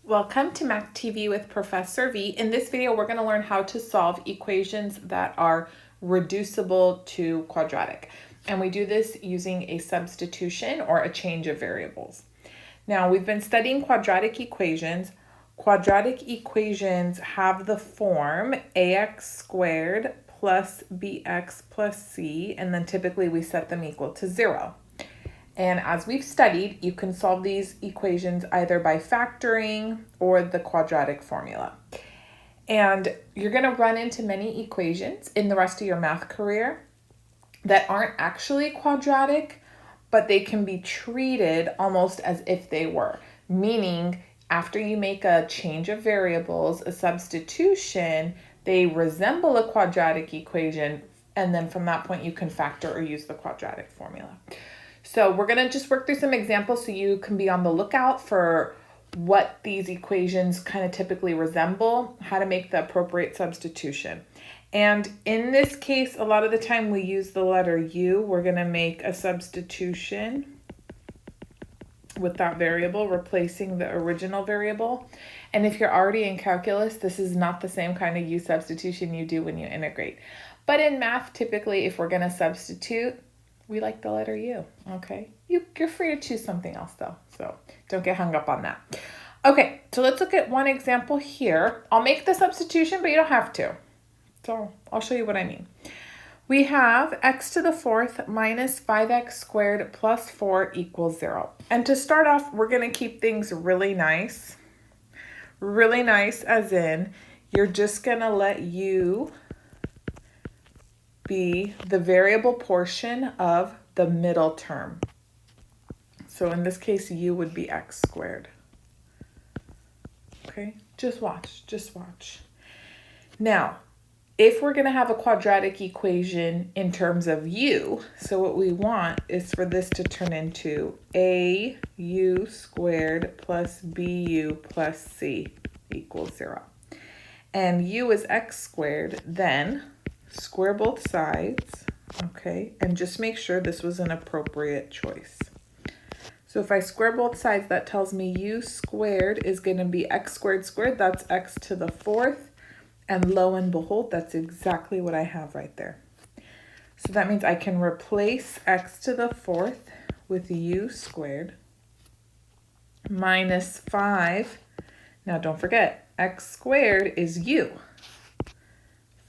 Welcome to Math TV with Professor V. In this video, we're going to learn how to solve equations that are reducible to quadratic. And we do this using a substitution or a change of variables. Now, we've been studying quadratic equations. Quadratic equations have the form ax squared plus bx plus c, and then typically we set them equal to 0. And as we've studied, you can solve these equations either by factoring or the quadratic formula. And you're going to run into many equations in the rest of your math career that aren't actually quadratic, but they can be treated almost as if they were. Meaning, after you make a change of variables, a substitution, they resemble a quadratic equation, and then from that point you can factor or use the quadratic formula. So we're going to just work through some examples so you can be on the lookout for what these equations kind of typically resemble, how to make the appropriate substitution. And in this case, a lot of the time we use the letter u. We're going to make a substitution with that variable, replacing the original variable. And if you're already in calculus, this is not the same kind of u substitution you do when you integrate. But in math, typically, if we're going to substitute, we like the letter U, okay? You're free to choose something else though, so don't get hung up on that. Okay, so let's look at one example here. I'll make the substitution, but you don't have to. So I'll show you what I mean. We have x to the fourth minus 5x squared plus 4 equals 0. And to start off, we're gonna keep things really nice. Really nice as in, you're just gonna let u be the variable portion of the middle term. So in this case, u would be x squared. Okay, just watch. Now, if we're going to have a quadratic equation in terms of u, so what we want is for this to turn into au squared plus bu plus c equals 0. And u is x squared, then square both sides, okay, and just make sure this was an appropriate choice. So if I square both sides, that tells me u squared is going to be x squared squared, that's x to the fourth, and lo and behold, that's exactly what I have right there. So that means I can replace x to the fourth with u squared minus 5. Now don't forget, x squared is u.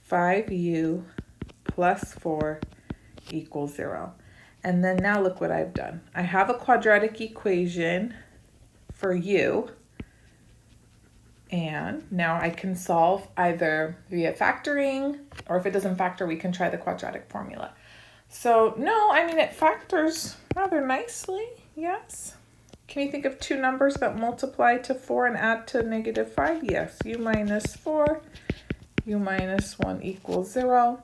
5u plus 4 equals 0. And then now look what I've done. I have a quadratic equation for u. And now I can solve either via factoring, or if it doesn't factor, we can try the quadratic formula. So no, I mean, it factors rather nicely, yes. Can you think of two numbers that multiply to 4 and add to -5? Yes, u minus 4. u minus 1 equals 0.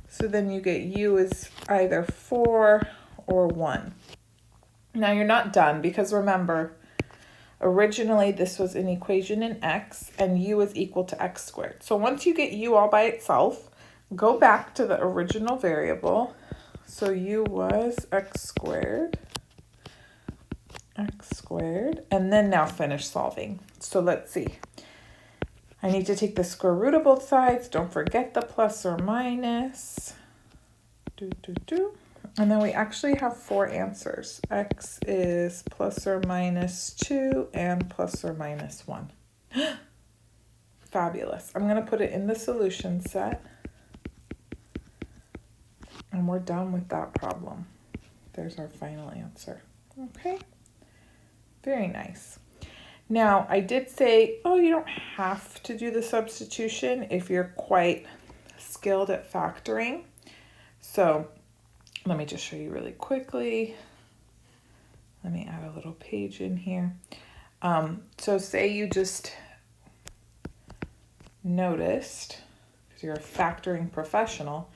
So then you get u is either 4 or 1. Now you're not done because remember, originally this was an equation in x and u is equal to x squared. So once you get u all by itself, go back to the original variable. So u was x squared, and then now finish solving. So let's see. I need to take the square root of both sides. Don't forget the plus or minus. And then we actually have 4 answers. X is plus or minus 2 and plus or minus 1. Fabulous. I'm going to put it in the solution set. And we're done with that problem. There's our final answer. Okay. Very nice. Now, I did say, oh, you don't have to do the substitution if you're quite skilled at factoring. So let me just show you really quickly. Let me add a little page in here. So say you just noticed, because you're a factoring professional,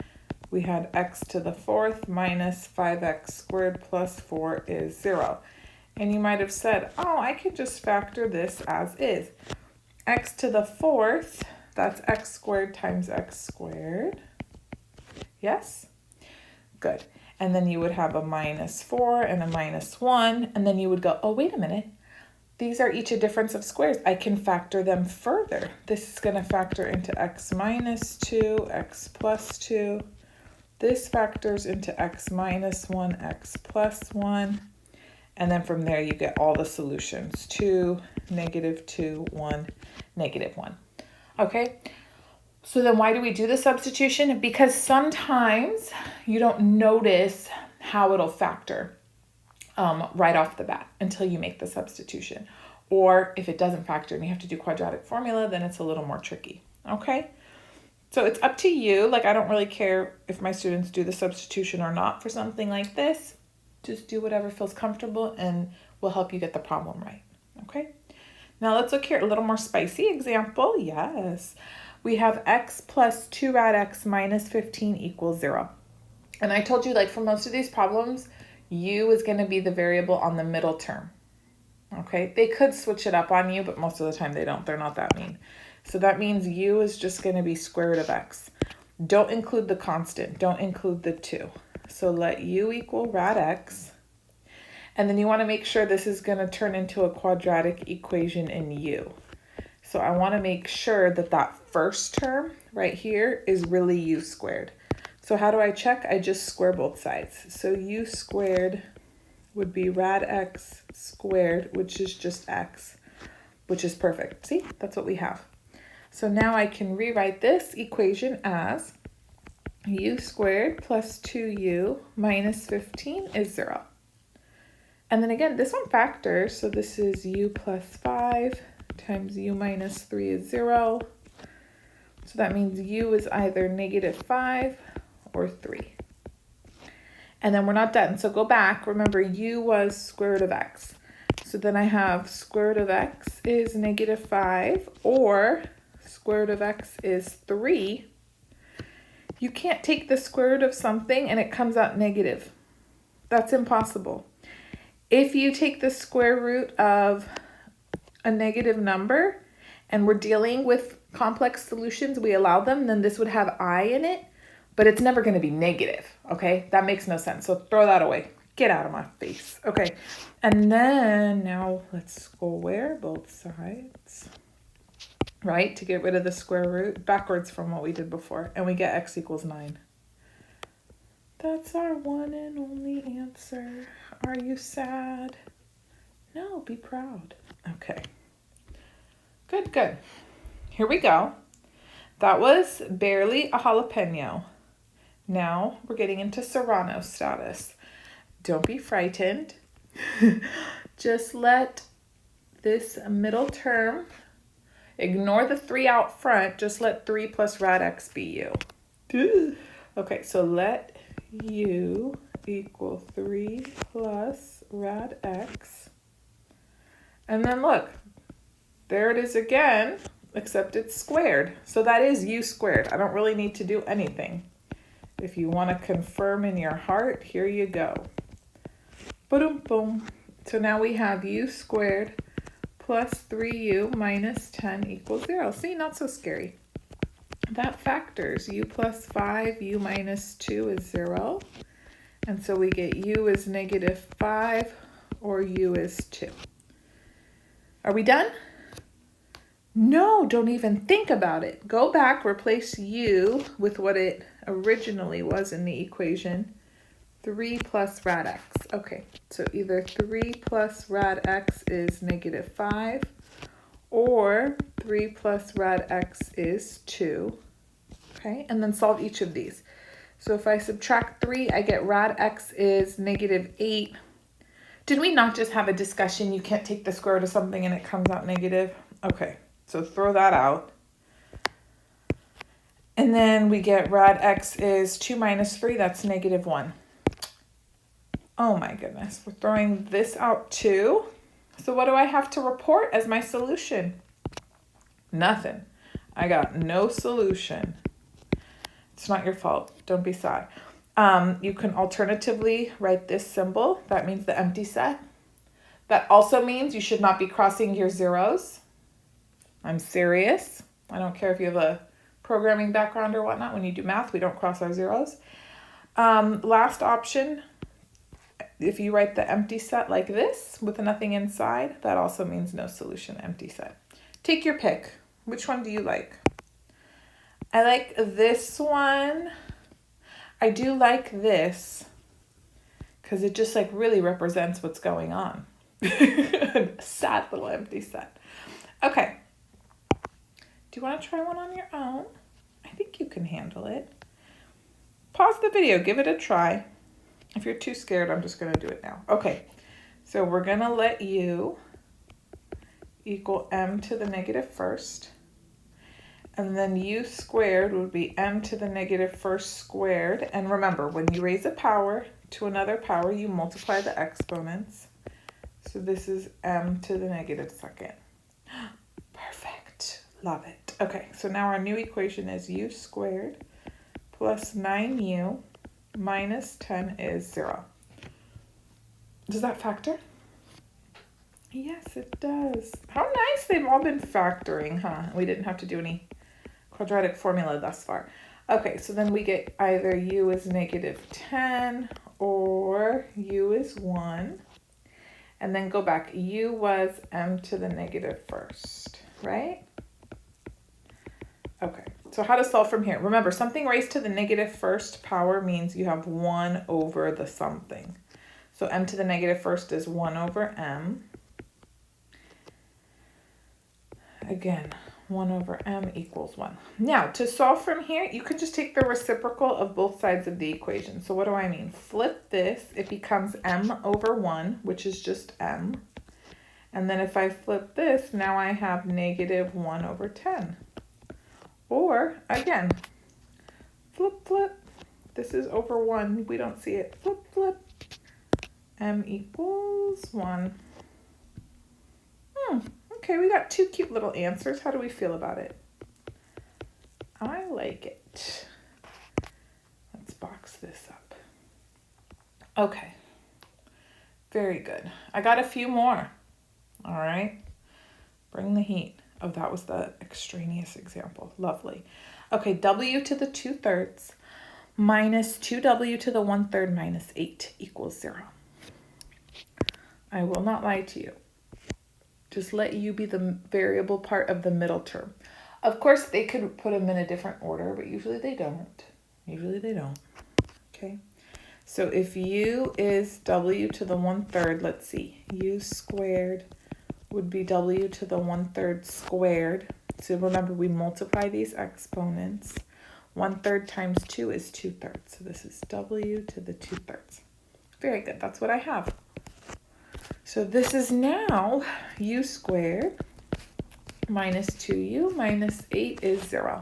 we had x to the fourth minus 5x squared plus 4 is 0. And you might have said, oh, I can just factor this as is. X to the fourth, that's x squared times x squared. Yes? Good. And then you would have a minus 4 and a minus 1. And then you would go, oh, wait a minute. These are each a difference of squares. I can factor them further. This is going to factor into x minus 2, x plus 2. This factors into x minus 1, x plus 1. And then from there you get all the solutions. 2, negative 2, 1, negative 1. Okay? So then why do we do the substitution? Because sometimes you don't notice how it'll factor right off the bat until you make the substitution. Or if it doesn't factor and you have to do quadratic formula, then it's a little more tricky. Okay? So it's up to you. Like, I don't really care if my students do the substitution or not for something like this. Just do whatever feels comfortable and will help you get the problem right. Okay? Now let's look here, a little more spicy example. Yes. We have x plus 2 rad x minus 15 equals 0. And I told you, like, for most of these problems, u is going to be the variable on the middle term. Okay? They could switch it up on you, but most of the time they don't. They're not that mean. So that means u is just going to be square root of x. Don't include the constant. Don't include the 2. So let u equal rad x. And then you want to make sure this is going to turn into a quadratic equation in u. So I want to make sure that that first term right here is really u squared. So how do I check? I just square both sides. So u squared would be rad x squared, which is just x, which is perfect. See, that's what we have. So now I can rewrite this equation as u squared plus 2u minus 15 is 0. And then again, this one factors. So this is u plus 5 times u minus 3 is 0. So that means u is either negative 5 or 3. And then we're not done. So go back. Remember, u was square root of x. So then I have square root of x is negative 5 or square root of x is 3. You can't take the square root of something and it comes out negative. That's impossible. If you take the square root of a negative number and we're dealing with complex solutions, we allow them, then this would have I in it, but it's never going to be negative, okay? That makes no sense. So throw that away. Get out of my face. Okay, and then now let's square both sides, right, to get rid of the square root, backwards from what we did before, and we get x equals 9. That's our one and only answer. Are you sad? No, be proud. Okay. Good, good. Here we go. That was barely a jalapeno. Now we're getting into Serrano status. Don't be frightened. Just let this middle term, ignore the 3 out front, just let 3 plus rad x be u. Okay, so let u equal 3 plus rad x. And then look, there it is again, except it's squared. So that is u squared. I don't really need to do anything. If you want to confirm in your heart, here you go. Boom, boom. So now we have u squared plus 3u minus 10 equals 0. See, not so scary. That factors. U plus 5, u minus 2 is 0. And so we get u is negative 5 or u is 2. Are we done? No, don't even think about it. Go back, replace u with what it originally was in the equation. 3 plus rad x. Okay, so either 3 plus rad x is negative 5 or 3 plus rad x is 2. Okay, and then solve each of these. So if I subtract 3, I get rad x is negative 8. Did we not just have a discussion? You can't take the square root of something and it comes out negative? Okay, so throw that out. And then we get rad x is 2 minus 3, that's negative 1. Oh my goodness, we're throwing this out too. So what do I have to report as my solution? Nothing. I got no solution. It's not your fault. Don't be sad. You can alternatively write this symbol. That means the empty set. That also means you should not be crossing your zeros. I'm serious. I don't care if you have a programming background or whatnot. When you do math, we don't cross our zeros. Last option, if you write the empty set like this with nothing inside, that also means no solution, empty set. Take your pick. Which one do you like? I like this one. I do like this because it just like really represents what's going on. Sad little empty set. Okay. Do you want to try one on your own? I think you can handle it. Pause the video, give it a try. If you're too scared, I'm just going to do it now. Okay, so we're going to let u equal m to the negative first. And then u squared would be m to the negative first squared. And remember, when you raise a power to another power, you multiply the exponents. So this is m to the negative second. Perfect. Love it. Okay, so now our new equation is u squared plus 9u minus 10 is 0. Does that factor? Yes, it does. How nice they've all been factoring, huh? We didn't have to do any quadratic formula thus far. Okay, so then we get either u is negative 10 or u is 1. And then go back. U was m to the negative first, right? Okay, so how to solve from here? Remember, something raised to the negative first power means you have 1 over the something. So m to the negative first is 1 over m. Again, 1 over m equals 1. Now, to solve from here, you can just take the reciprocal of both sides of the equation. So what do I mean? Flip this, it becomes m over 1, which is just m. And then if I flip this, now I have negative 1 over 10. Or, again, flip, flip. This is over 1. We don't see it. Flip, flip. M equals 1. Okay, we got 2 cute little answers. How do we feel about it? I like it. Let's box this up. Okay. Very good. I got a few more. All right. Bring the heat. Oh, that was the extraneous example. Lovely. Okay, w to the 2/3 minus 2w to the 1/3 minus 8 equals 0. I will not lie to you. Just let u be the variable part of the middle term. Of course, they could put them in a different order, but usually they don't. Usually they don't. Okay. So if u is w to the 1/3, let's see, u squared would be w to the 1/3 squared. So remember, we multiply these exponents. 1/3 times 2 is 2/3. So this is w to the 2/3. Very good. That's what I have. So this is now u squared minus 2u minus 8 is 0.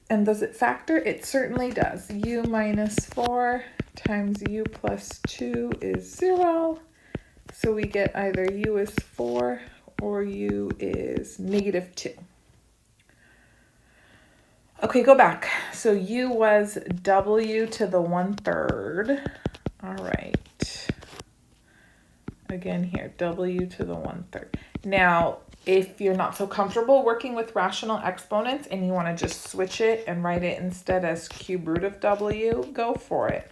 And does it factor? It certainly does. U minus 4 times u plus 2 is 0. So we get either u is 4 or u is negative 2. Okay, go back. So u was w to the 1/3. All right. Again here, w to the 1/3. Now, if you're not so comfortable working with rational exponents and you want to just switch it and write it instead as cube root of w, go for it.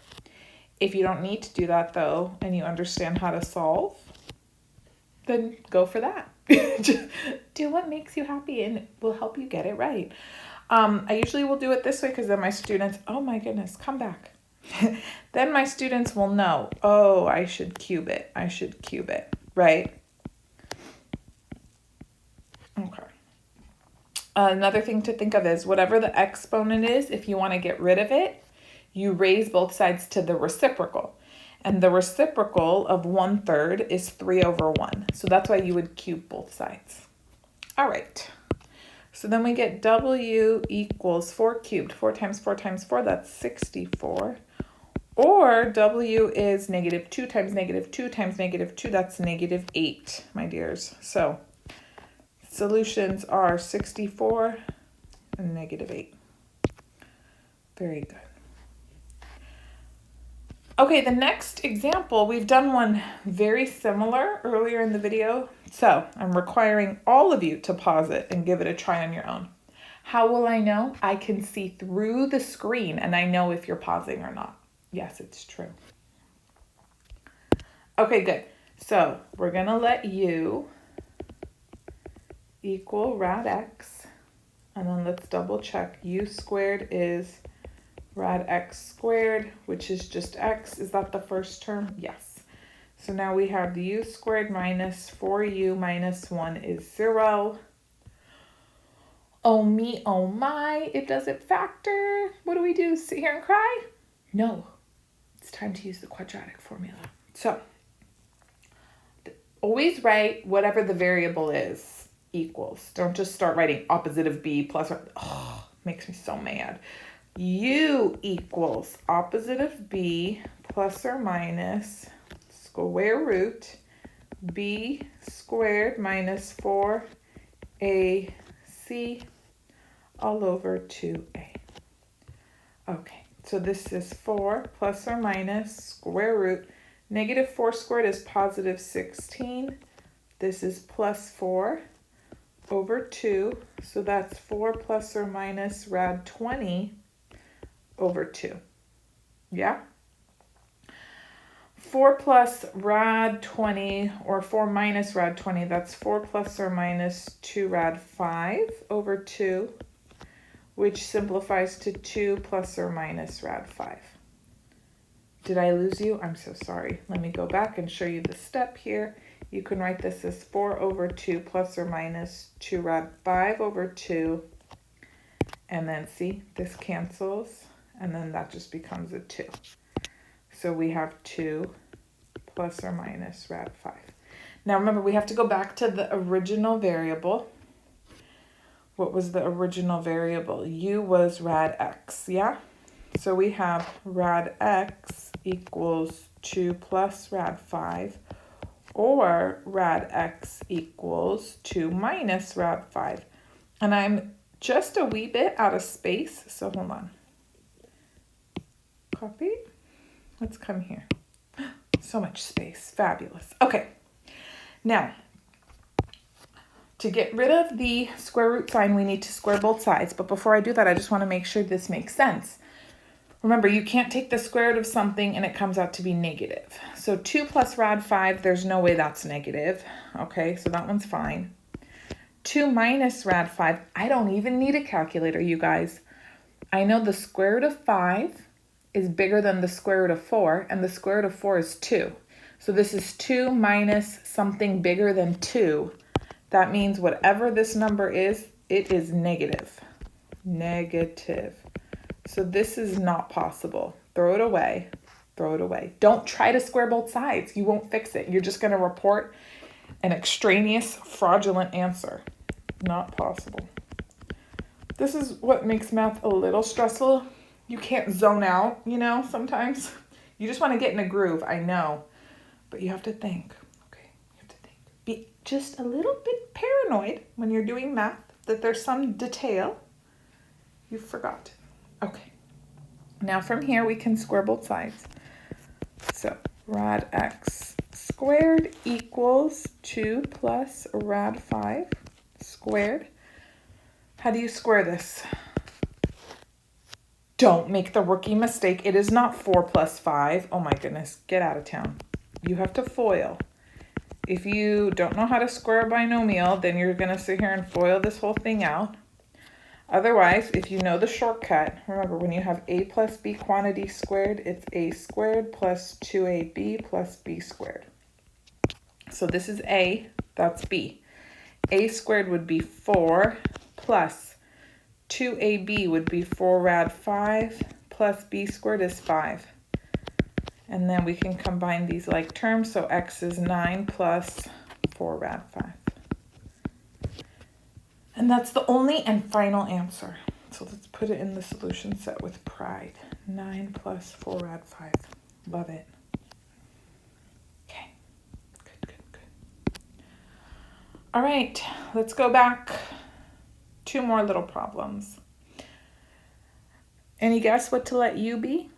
If you don't need to do that though, and you understand how to solve, then go for that. Just do what makes you happy and it will help you get it right. I usually will do it this way because then my students, oh my goodness, come back. Then my students will know, oh, I should cube it. I should cube it, right? Okay. Another thing to think of is whatever the exponent is, if you want to get rid of it, you raise both sides to the reciprocal. And the reciprocal of 1/3 is 3 over 1. So that's why you would cube both sides. All right. So then we get w equals 4 cubed. 4 times 4 times 4, that's 64. Or w is negative 2 times negative 2 times negative 2, that's negative 8, my dears. So solutions are 64 and negative 8. Very good. Okay, the next example, we've done one very similar earlier in the video. So I'm requiring all of you to pause it and give it a try on your own. How will I know? I can see through the screen and I know if you're pausing or not. Yes, it's true. Okay, good. So we're going to let u equal rad x. And then let's double check. U squared is rad x squared, which is just x. Is that the first term? Yes. So now we have the u squared minus 4u minus 1 is 0. Oh me, oh my, it doesn't factor. What do we do? Sit here and cry? No. It's time to use the quadratic formula. So always write whatever the variable is equals. Don't just start writing opposite of b plus, oh, makes me so mad. U equals opposite of b plus or minus square root b squared minus 4ac all over 2a. Okay, so this is 4 plus or minus square root. Negative 4 squared is positive 16. This is plus 4 over 2. So that's 4 plus or minus rad 20 over 2. Yeah? 4 plus rad 20, or 4 minus rad 20, that's 4 plus or minus 2 rad 5 over 2, which simplifies to 2 plus or minus rad 5. Did I lose you? I'm so sorry. Let me go back and show you the step here. You can write this as 4 over 2 plus or minus 2 rad 5 over 2. And then see, this cancels, and then that just becomes a 2. So we have 2 plus or minus rad 5. Now remember, we have to go back to the original variable. What was the original variable? U was rad x, yeah? So we have rad x equals 2 plus rad 5, or rad x equals 2 minus rad 5. And I'm just a wee bit out of space, so hold on. Copy. Let's come here. So much space. Fabulous. Okay. Now, to get rid of the square root sign, we need to square both sides. But before I do that, I just want to make sure this makes sense. Remember, you can't take the square root of something and it comes out to be negative. So 2 plus rad 5, there's no way that's negative. Okay, so that one's fine. 2 minus rad 5, I don't even need a calculator, you guys. I know the square root of 5 is bigger than the square root of 4, and the square root of 4 is 2. So this is 2 minus something bigger than 2. That means whatever this number is, it is negative. Negative. So this is not possible. Throw it away. Throw it away. Don't try to square both sides. You won't fix it. You're just going to report an extraneous, fraudulent answer. Not possible. This is what makes math a little stressful. You can't zone out, you know, sometimes. You just want to get in a groove, I know. But you have to think. Okay, you have to think. Be just a little bit paranoid when you're doing math that there's some detail you've forgotten. Okay, now from here we can square both sides. So rad x squared equals 2 plus rad 5 squared. How do you square this? Don't make the rookie mistake. It is not 4 plus 5. Oh my goodness, get out of town. You have to FOIL. If you don't know how to square a binomial, then you're going to sit here and FOIL this whole thing out. Otherwise, if you know the shortcut, remember when you have a plus b quantity squared, it's a squared plus 2ab plus b squared. So this is a, that's b. A squared would be 4 plus 2ab would be 4 rad 5 plus b squared is 5. And then we can combine these like terms, so x is 9 plus 4 rad 5. And that's the only and final answer. So let's put it in the solution set with pride. 9 plus 4 rad 5. Love it. Okay. Good. All right, let's go back. 2 more little problems. Any guess what to let u be?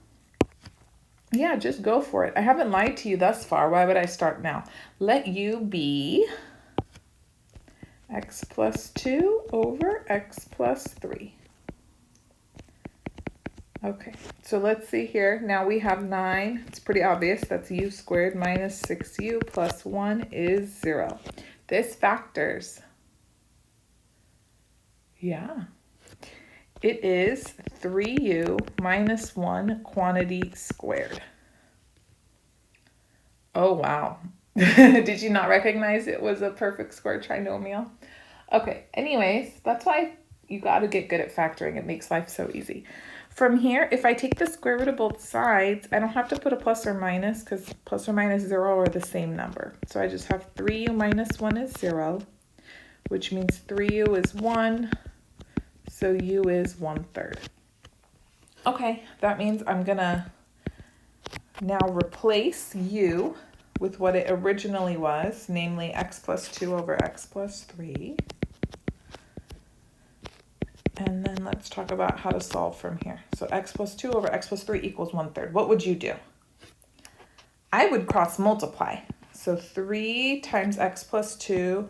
Yeah, just go for it. I haven't lied to you thus far. Why would I start now? Let u be x plus 2 over x plus 3. Okay, so let's see here. Now we have 9. It's pretty obvious. That's u squared minus 6u plus 1 is 0. This factors. Yeah. It is 3u minus 1 quantity squared. Oh, wow. Did you not recognize it was a perfect square trinomial? Okay, anyways, that's why you got to get good at factoring. It makes life so easy. From here, if I take the square root of both sides, I don't have to put a plus or minus because plus or minus 0 are the same number. So I just have 3u minus 1 is 0, which means 3u is 1, so u is 1/3. Okay, that means I'm going to now replace u with what it originally was, namely x plus 2 over x plus 3. And then let's talk about how to solve from here. So x plus 2 over x plus 3 equals 1/3. What would you do? I would cross multiply. So 3 times x plus 2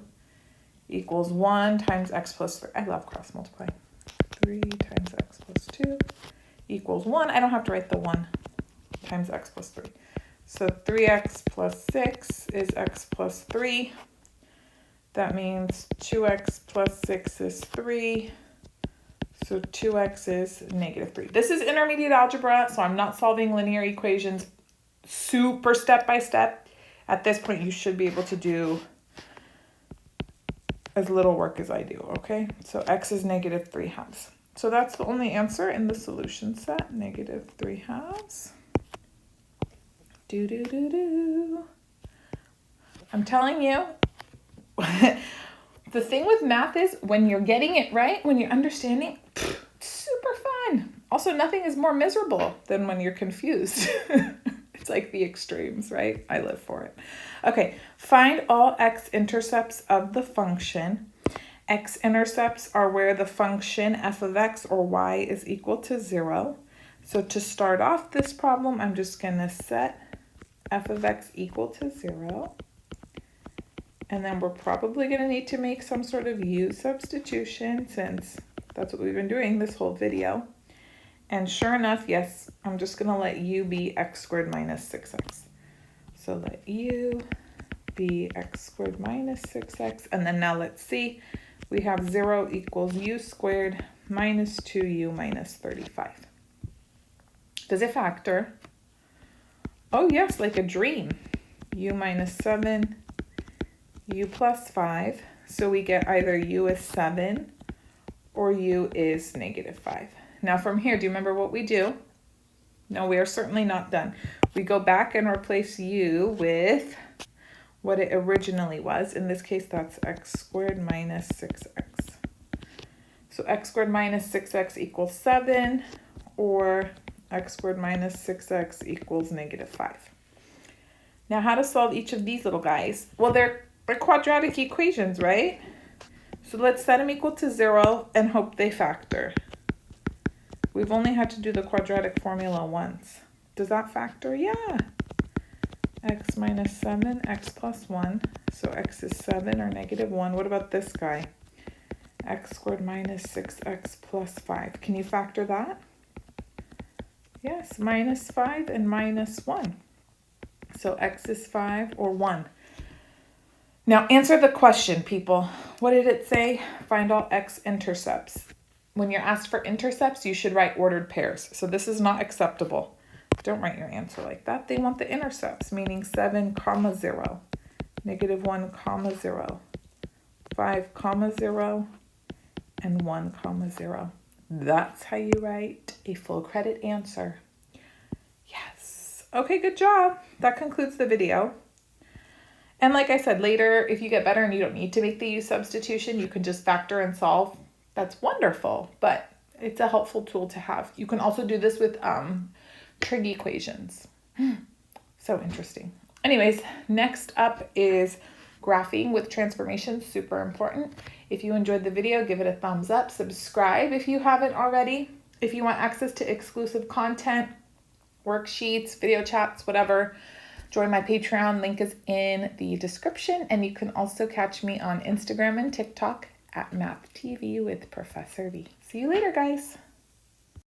equals 1 times x plus 3. I love cross multiplying. 3 times x plus 2 equals 1. I don't have to write the 1 times x plus 3. So 3x plus 6 is x plus 3. That means 2x plus 6 is 3. So 2x is negative 3. This is intermediate algebra, so I'm not solving linear equations super step by step. At this point, you should be able to do as little work as I do, okay? So x is negative 3/2. So that's the only answer in the solution set, negative 3/2. I'm telling you, the thing with math is when you're getting it right, when you're understanding, it's super fun. Also, nothing is more miserable than when you're confused. It's like the extremes, right? I live for it. Okay, find all x-intercepts of the function. X-intercepts are where the function f of x or y is equal to 0. So to start off this problem, I'm just going to set f of x equal to 0. And then we're probably going to need to make some sort of u-substitution since that's what we've been doing this whole video. And sure enough, yes, I'm just going to let u be x squared minus 6x. So let u be x squared minus 6x. And then now let's see. We have 0 equals u squared minus 2u minus 35. Does it factor? Oh, yes, like a dream. U minus 7, u plus 5. So we get either u is 7 or u is negative 5. Now from here, do you remember what we do? No, we are certainly not done. We go back and replace u with what it originally was. In this case, that's x squared minus 6x. So x squared minus 6x equals 7, or x squared minus 6x equals negative 5. Now, how to solve each of these little guys? Well, they're quadratic equations, right? So let's set them equal to 0 and hope they factor. We've only had to do the quadratic formula once. Does that factor? Yeah. X minus 7, x plus 1. So x is 7 or negative 1. What about this guy? X squared minus 6x plus 5. Can you factor that? Yes, minus 5 and minus 1. So x is 5 or 1. Now answer the question, people. What did it say? Find all x-intercepts. When you're asked for intercepts, you should write ordered pairs. So this is not acceptable. Don't write your answer like that. They want the intercepts, meaning 7, 0, negative 1, 0, 5, 0, and 1, 0. That's how you write a full credit answer. Yes. Okay, good job. That concludes the video. And like I said, later, if you get better and you don't need to make the u-substitution, you can just factor and solve. That's wonderful, but it's a helpful tool to have. You can also do this with trig equations. So interesting. Anyways, next up is graphing with transformations, super important. If you enjoyed the video, give it a thumbs up. Subscribe if you haven't already. If you want access to exclusive content, worksheets, video chats, whatever, join my Patreon. Link is in the description. And you can also catch me on Instagram and TikTok at Math TV with Professor V. See you later, guys.